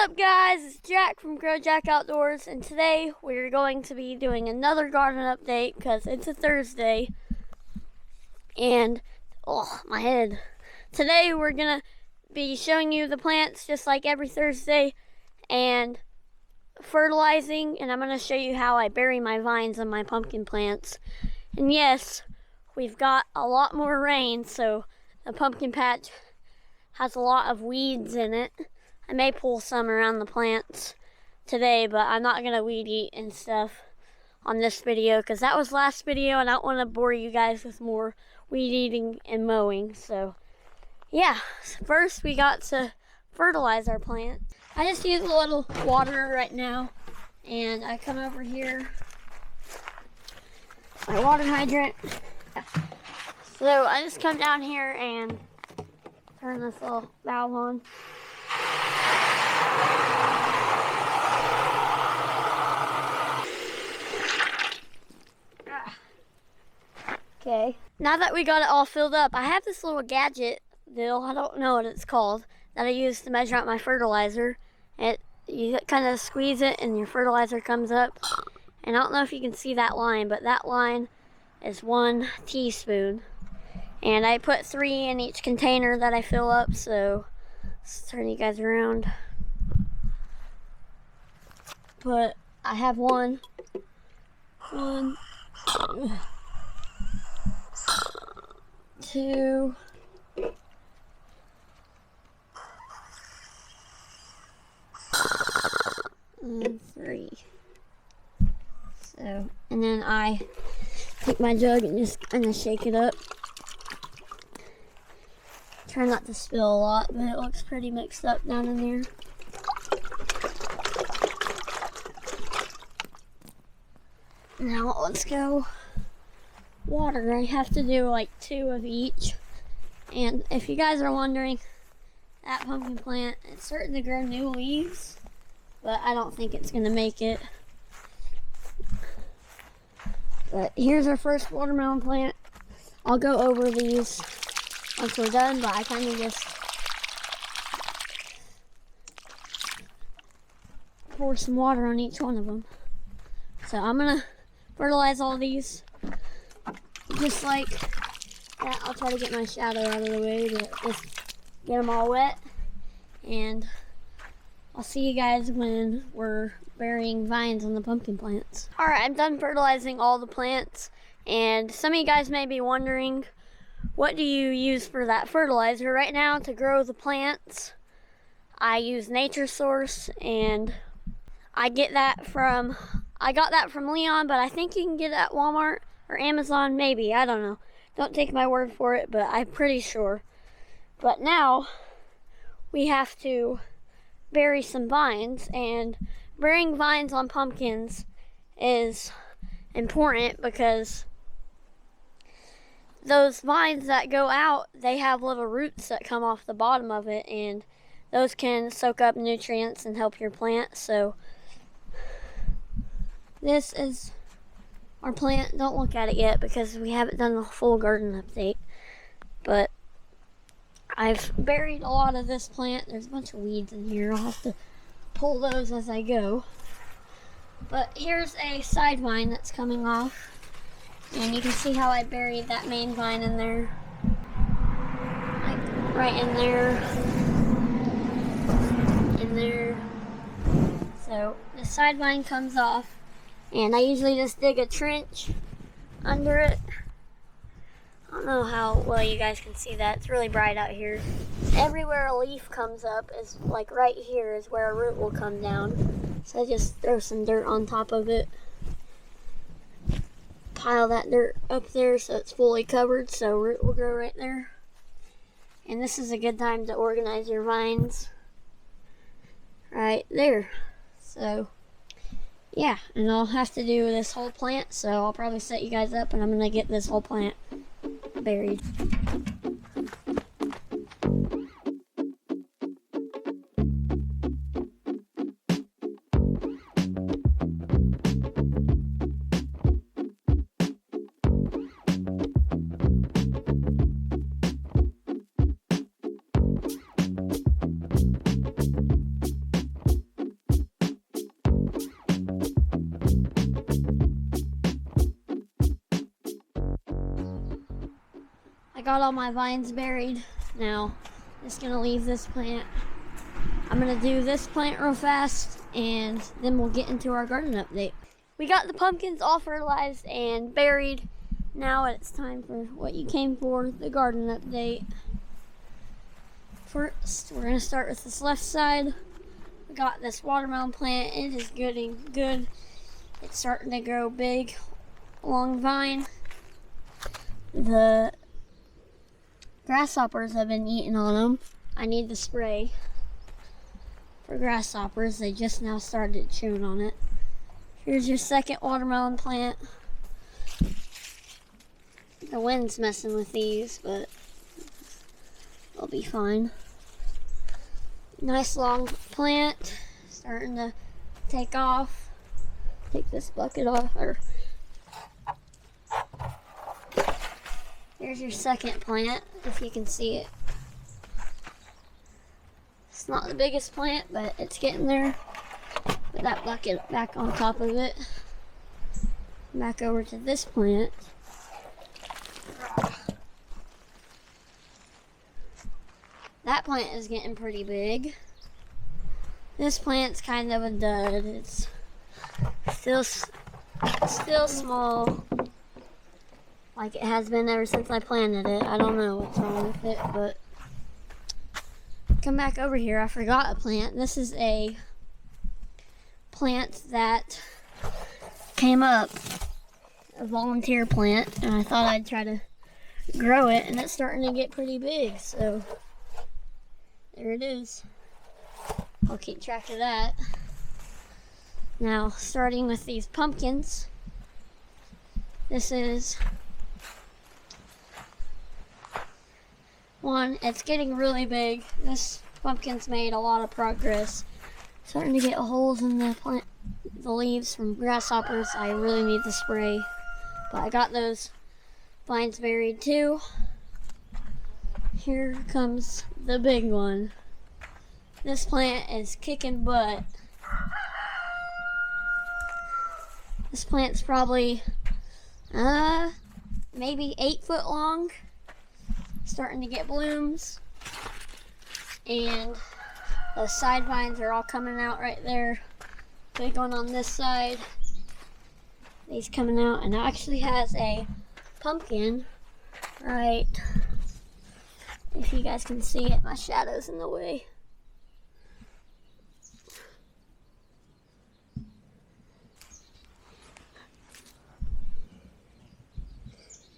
up, guys? It's Jack from GrowJack Outdoors, and today we're going to be doing another garden update because it's a Thursday. And, oh, my head. Today we're going to be showing you the plants just like every Thursday and fertilizing, and I'm going to show you how I bury my vines on my pumpkin plants. And yes, we've got a lot more rain, so the pumpkin patch has a lot of weeds in it. I may pull some around the plants today, but I'm not going to weed eat and stuff on this video because that was last video and I don't want to bore you guys with more weed eating and mowing. So yeah, first we got to fertilize our plant. I just use a little water right now, and I come over here, my water hydrant. So I just come down here and turn this little valve on. Okay, now that we got it all filled up, I have this little gadget deal, I don't know what it's called, that I use to measure out my fertilizer. You kind of squeeze it and your fertilizer comes up. And I don't know if you can see that line, but that line is 1 teaspoon. And I put 3 in each container that I fill up, so let's turn you guys around. But I have 1, 2, and 3. So, and then I take my jug and just kind of shake it up. Try not to spill a lot, but it looks pretty mixed up down in there. Now let's go water. I have to do like 2 of each. And if you guys are wondering, that pumpkin plant, it's starting to grow new leaves, but I don't think it's gonna make it. But here's our first watermelon plant. I'll go over these once we're done, but I kind of just pour some water on each one of them. So I'm gonna fertilize all these just like that. I'll try to get my shadow out of the way, but just get them all wet. And I'll see you guys when we're burying vines on the pumpkin plants. Alright, I'm done fertilizing all the plants, and some of you guys may be wondering, what do you use for that fertilizer? Right now, to grow the plants, I use Nature Source, and I got that from Leon, but I think you can get it at Walmart or Amazon, maybe, I don't know. Don't take my word for it, but I'm pretty sure. But now, we have to bury some vines, and burying vines on pumpkins is important because those vines that go out, they have little roots that come off the bottom of it, and those can soak up nutrients and help your plant. So this is our plant. Don't look at it yet because we haven't done the full garden update, but I've buried a lot of this plant. There's a bunch of weeds in here. I'll have to pull those as I go. But here's a side vine that's coming off. And you can see how I buried that main vine in there. Like right in there. In there. So the side vine comes off. And I usually just dig a trench under it. I don't know how well you guys can see that. It's really bright out here. Everywhere a leaf comes up is like right here is where a root will come down. So I just throw some dirt on top of it. Pile that dirt up there so it's fully covered so root will grow right there. And this is a good time to organize your vines. Right there. So yeah, and I'll have to do this whole plant, so I'll probably set you guys up and I'm gonna get this whole plant buried. got all my vines buried. Now, just gonna leave this plant. I'm gonna do this plant real fast, and then we'll get into our garden update. We got the pumpkins all fertilized and buried. Now it's time for what you came for, the garden update. First, we're gonna start with this left side. We got this watermelon plant. It is getting good. It's starting to grow big along vine. The grasshoppers have been eating on them. I need to spray for grasshoppers. They just now started chewing on it. Here's your second watermelon plant. The wind's messing with these, but they'll be fine. Nice long plant, starting to take off. Take this bucket off. Here's your second plant, if you can see it. It's not the biggest plant, but it's getting there. Put that bucket back on top of it. Back over to this plant. That plant is getting pretty big. This plant's kind of a dud. It's still small, like it has been ever since I planted it. I don't know what's wrong with it, but come back over here. I forgot a plant. This is a plant that came up, a volunteer plant, and I thought I'd try to grow it, and it's starting to get pretty big, so there it is. I'll keep track of that. Now, starting with these pumpkins, this is one. It's getting really big. This pumpkin's made a lot of progress. Starting to get holes in the plant, the leaves from grasshoppers. I really need to spray, but I got those vines buried too. Here comes the big one. This plant is kicking butt. This plant's probably maybe 8 foot long. Starting to get blooms, and the side vines are all coming out right there. Big one on this side. These coming out, and it actually has a pumpkin right, if you guys can see it. My shadow's in the way.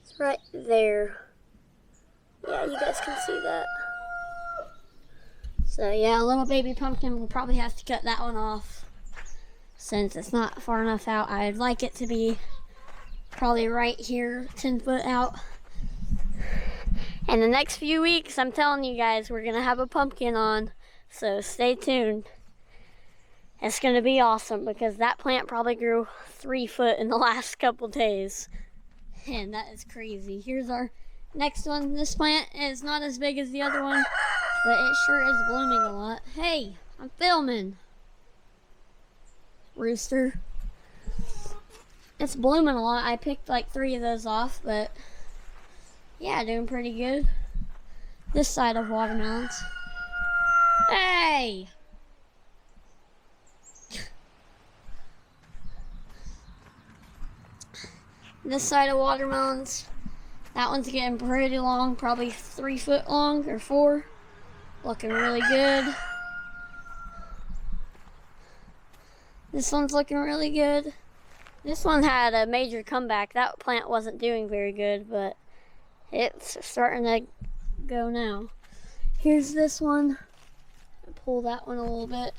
It's right there. Yeah, you guys can see that. So yeah, a little baby pumpkin, we'll probably have to cut that one off since it's not far enough out. I'd like it to be probably right here, 10 foot out. And the next few weeks, I'm telling you guys, we're gonna have a pumpkin on, so stay tuned. It's gonna be awesome because that plant probably grew 3 foot in the last couple days. And that is crazy. Here's our next one. This plant is not as big as the other one, but it sure is blooming a lot. Hey, I'm filming. Rooster. It's blooming a lot. I picked like 3 of those off, but yeah, doing pretty good. This side of watermelons. Hey! This side of watermelons. That one's getting pretty long, probably 3 foot long or 4. Looking really good. This one's looking really good. This one had a major comeback. That plant wasn't doing very good, but it's starting to go now. Here's this one. I'll pull that one a little bit.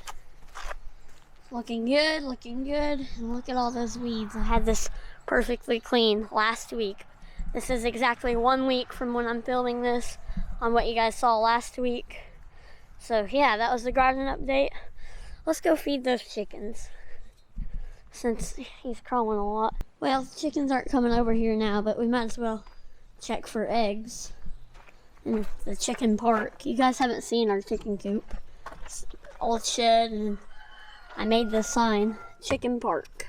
Looking good, looking good. And look at all those weeds. I had this perfectly clean last week. This is exactly 1 week from when I'm filming this on what you guys saw last week. So yeah, that was the garden update. Let's go feed those chickens since he's crawling a lot. Well, the chickens aren't coming over here now, but we might as well check for eggs in the chicken park. You guys haven't seen our chicken coop. It's old shed, and I made this sign, chicken park.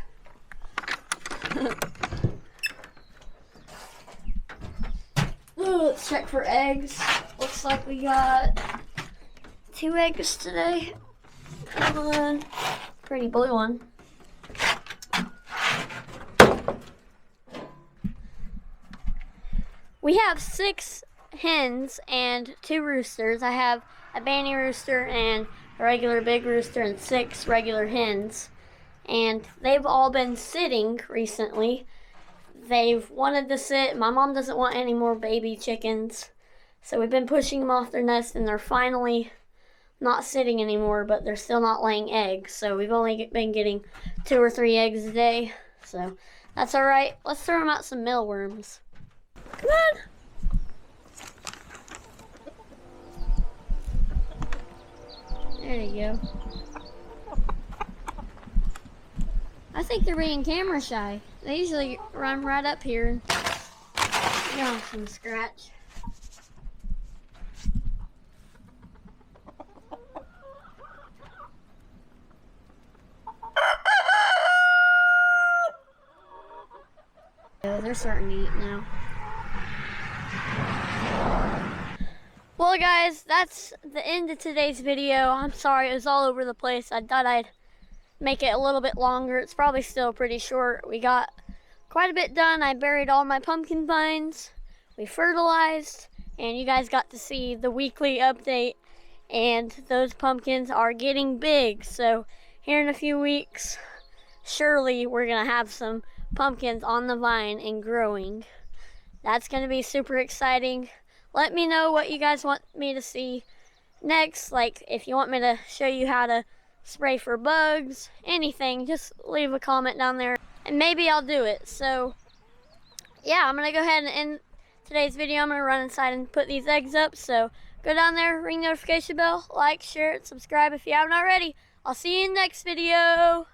Ooh, let's check for eggs. Looks like we got 2 eggs today. Come on. Pretty blue one. We have 6 hens and 2 roosters. I have a banty rooster and a regular big rooster and 6 regular hens. And they've all been sitting recently. They've wanted to sit. My mom doesn't want any more baby chickens. So we've been pushing them off their nest, and they're finally not sitting anymore, but they're still not laying eggs. So we've only been getting 2 or 3 eggs a day. So that's all right. Let's throw them out some mealworms. Come on. There you go. I think they're being camera shy. They usually run right up here and get on some scratch. They're starting to eat now. Well guys, that's the end of today's video. I'm sorry it was all over the place. I thought I'd make it a little bit longer. It's probably still pretty short. We got quite a bit done. I buried all my pumpkin vines. We fertilized, and you guys got to see the weekly update. And those pumpkins are getting big. So here in a few weeks, surely we're gonna have some pumpkins on the vine and growing. That's gonna be super exciting. Let me know what you guys want me to see next. Like if you want me to show you how to spray for bugs, anything, just leave a comment down there and maybe I'll do it. So yeah, I'm gonna go ahead and end today's video. I'm gonna run inside and put these eggs up. So go down there, ring the notification bell, like, share, and subscribe if you haven't already. I'll see you in the next video.